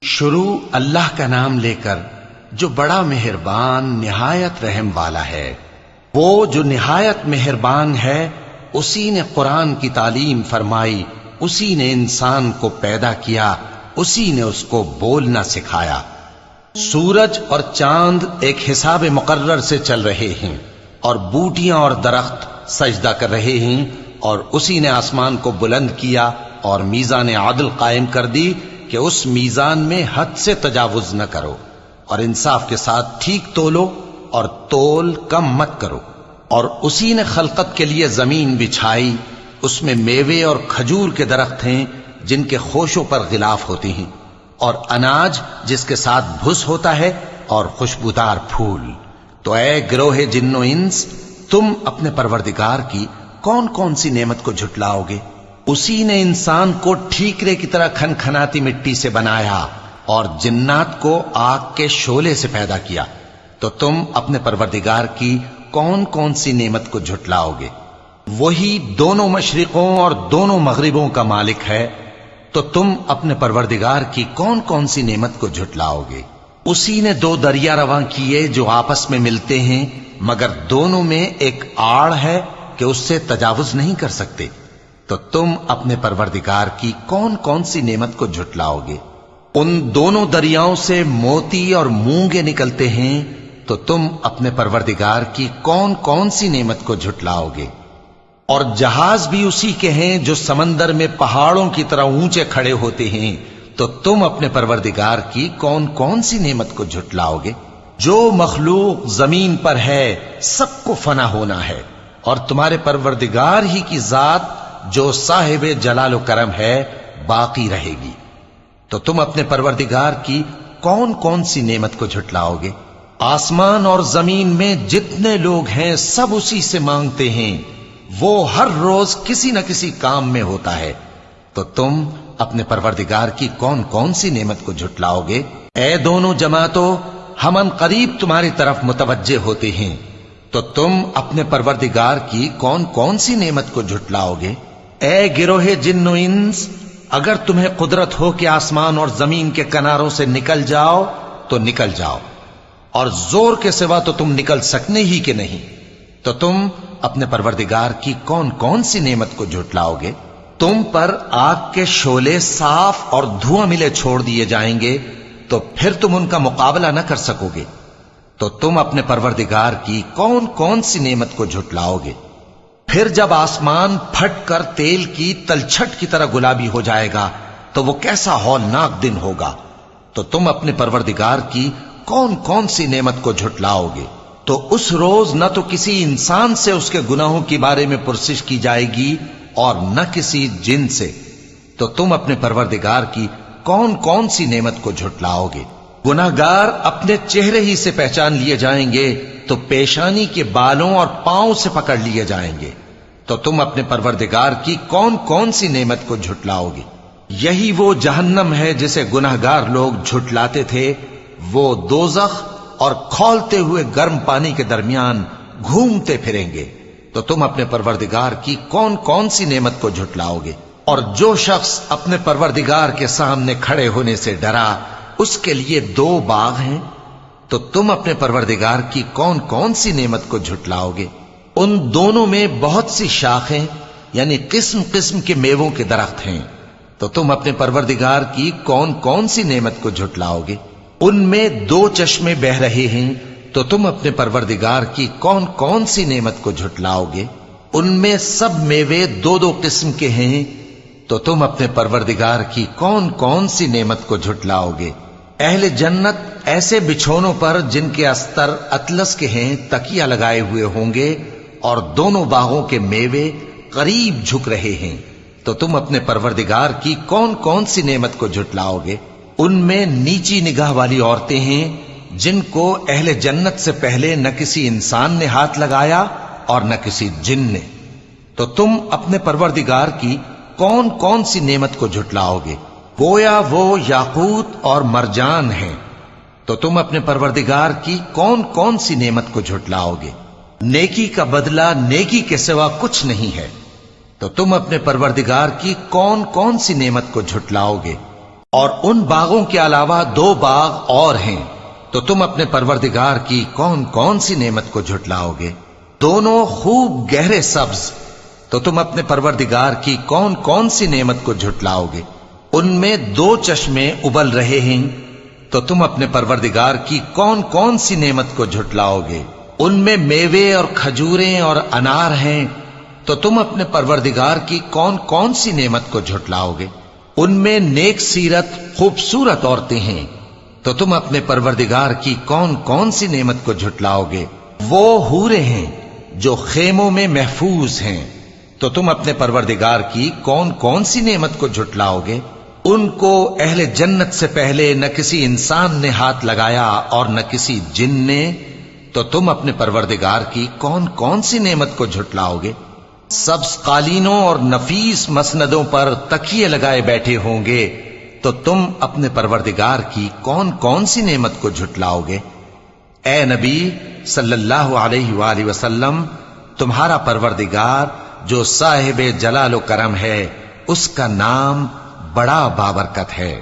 شروع اللہ کا نام لے کر جو بڑا مہربان نہایت رحم والا ہے۔ وہ جو نہایت مہربان ہے اسی نے قرآن کی تعلیم فرمائی، اسی نے انسان کو پیدا کیا، اسی نے اس کو بولنا سکھایا۔ سورج اور چاند ایک حساب مقرر سے چل رہے ہیں اور بوٹیاں اور درخت سجدہ کر رہے ہیں، اور اسی نے آسمان کو بلند کیا اور میزان عدل قائم کر دی کہ اس میزان میں حد سے تجاوز نہ کرو، اور انصاف کے ساتھ ٹھیک تولو اور تول کم مت کرو۔ اور اسی نے خلقت کے لیے زمین بچھائی، اس میں میوے اور کھجور کے درخت ہیں جن کے خوشوں پر غلاف ہوتی ہیں، اور اناج جس کے ساتھ بھس ہوتا ہے، اور خوشبودار پھول۔ تو اے گروہ جن و انس، تم اپنے پروردگار کی کون کون سی نعمت کو جھٹلاؤ گے؟ اسی نے انسان کو ٹھیکرے کی طرح کھنکھناتی مٹی سے بنایا اور جنات کو آگ کے شعلے سے پیدا کیا، تو تم اپنے پروردگار کی کون کون سی نعمت کو جھٹلاؤ گے؟ وہی دونوں مشرقوں اور دونوں مغربوں کا مالک ہے، تو تم اپنے پروردگار کی کون کون سی نعمت کو جھٹلاؤ گے؟ اسی نے دو دریا رواں کیے جو آپس میں ملتے ہیں، مگر دونوں میں ایک آڑ ہے کہ اس سے تجاوز نہیں کر سکتے، تو تم اپنے پروردگار کی کون کون سی نعمت کو جھٹلاؤ گے؟ ان دونوں دریاؤں سے موتی اور مونگے نکلتے ہیں، تو تم اپنے پروردگار کی کون کون سی نعمت کو جھٹلاؤ گے؟ اور جہاز بھی اسی کے ہیں جو سمندر میں پہاڑوں کی طرح اونچے کھڑے ہوتے ہیں، تو تم اپنے پروردگار کی کون کون سی نعمت کو جھٹلاؤ گے؟ جو مخلوق زمین پر ہے سب کو فنا ہونا ہے، اور تمہارے پروردگار ہی کی ذات جو صاحب جلال و کرم ہے باقی رہے گی۔ تو تم اپنے پروردگار کی کون کون سی نعمت کو جھٹلاؤ گے؟ آسمان اور زمین میں جتنے لوگ ہیں سب اسی سے مانگتے ہیں، وہ ہر روز کسی نہ کسی کام میں ہوتا ہے، تو تم اپنے پروردگار کی کون کون سی نعمت کو جھٹلاؤ گے؟ اے دونوں جماعتوں، ہم ان قریب تمہاری طرف متوجہ ہوتے ہیں، تو تم اپنے پروردگار کی کون کون سی نعمت کو جھٹلاؤ گے؟ اے گروہ جن و انس، اگر تمہیں قدرت ہو کہ آسمان اور زمین کے کناروں سے نکل جاؤ تو نکل جاؤ، اور زور کے سوا تو تم نکل سکنے ہی کہ نہیں، تو تم اپنے پروردگار کی کون کون سی نعمت کو جھٹلاؤ گے؟ تم پر آگ کے شعلے صاف اور دھواں ملے چھوڑ دیے جائیں گے، تو پھر تم ان کا مقابلہ نہ کر سکو گے، تو تم اپنے پروردگار کی کون کون سی نعمت کو جھٹلاؤ گے؟ پھر جب آسمان پھٹ کر تیل کی تلچھٹ کی طرح گلابی ہو جائے گا تو وہ کیسا ہولناک دن ہوگا، تو تم اپنے پروردگار کی کون کون سی نعمت کو جھٹلاؤ گے؟ تو اس روز نہ تو کسی انسان سے اس کے گناہوں کے بارے میں پرسش کی جائے گی اور نہ کسی جن سے، تو تم اپنے پروردگار کی کون کون سی نعمت کو جھٹلاؤ گے؟ گناہگار اپنے چہرے ہی سے پہچان لیے جائیں گے تو پیشانی کے بالوں اور پاؤں سے پکڑ لیے جائیں گے، تو تم اپنے پروردگار کی کون کون سی نعمت کو جھٹلاؤ گے؟ یہی وہ جہنم ہے جسے گناہگار لوگ جھٹلاتے تھے، وہ دوزخ اور کھولتے ہوئے گرم پانی کے درمیان گھومتے پھریں گے، تو تم اپنے پروردگار کی کون کون سی نعمت کو جھٹلاؤ گے؟ اور جو شخص اپنے پروردگار کے سامنے کھڑے ہونے سے ڈرا، اس کے لیے دو باغ ہیں، تو تم اپنے پروردگار کی کون کون سی نعمت کو جھٹلاؤ گے؟ ان دونوں میں بہت سی شاخیں یعنی قسم قسم کے میووں کے درخت ہیں، تو تم اپنے پروردگار کی کون کون سی نعمت کو جھٹلاؤ گے؟ ان میں دو چشمے بہ رہے ہیں، تو تم اپنے پروردگار کی کون کون سی نعمت کو جھٹلاؤ گے؟ ان میں سب میوے دو دو قسم کے ہیں، تو تم اپنے پروردگار کی کون کون سی نعمت کو جھٹلاؤ گے؟ اہل جنت ایسے بچھونوں پر جن کے استر اطلس کے ہیں تکیہ لگائے ہوئے ہوں گے، اور دونوں باغوں کے میوے قریب جھک رہے ہیں، تو تم اپنے پروردگار کی کون کون سی نعمت کو جھٹلاؤ گے؟ ان میں نیچی نگاہ والی عورتیں ہیں جن کو اہل جنت سے پہلے نہ کسی انسان نے ہاتھ لگایا اور نہ کسی جن نے، تو تم اپنے پروردگار کی کون کون سی نعمت کو جھٹلاؤ گے؟ گویا وہ یاقوت اور مرجان ہیں، تو تم اپنے پروردگار کی کون کون سی نعمت کو جھٹلاؤ گے؟ نیکی کا بدلہ نیکی کے سوا کچھ نہیں ہے، تو تم اپنے پروردگار کی کون کون سی نعمت کو جھٹلاؤ گے؟ اور ان باغوں کے علاوہ 2 باغ اور ہیں، تو تم اپنے پروردگار کی کون کون سی نعمت کو جھٹلاؤ گے؟ دونوں خوب گہرے سبز، تو تم اپنے پروردگار کی کون کون سی نعمت کو جھٹلاؤ گے؟ ان میں 2 چشمے ابل رہے ہیں، تو تم اپنے پروردگار کی کون کون سی نعمت کو جھٹلاؤ گے؟ ان میں میوے اور کھجوریں اور انار ہیں، تو تم اپنے پروردگار کی کون کون سی نعمت کو جھٹلاؤ گے؟ ان میں نیک سیرت خوبصورت عورتیں ہیں، تو تم اپنے پروردگار کی کون کون سی نعمت کو جھٹلاؤ گے؟ وہ حوریں ہیں جو خیموں میں محفوظ ہیں، تو تم اپنے پروردگار کی کون کون سی نعمت کو جھٹلاؤ گے؟ ان کو اہل جنت سے پہلے نہ کسی انسان نے ہاتھ لگایا اور نہ کسی جن نے، تو تم اپنے پروردگار کی کون کون سی نعمت کو جھٹلاؤ گے؟ سبز قالینوں اور نفیس مسندوں پر تکیے لگائے بیٹھے ہوں گے، تو تم اپنے پروردگار کی کون کون سی نعمت کو جھٹلاؤ گے؟ اے نبی صلی اللہ علیہ وآلہ وسلم، تمہارا پروردگار جو صاحب جلال و کرم ہے، اس کا نام بڑا بابرکت ہے۔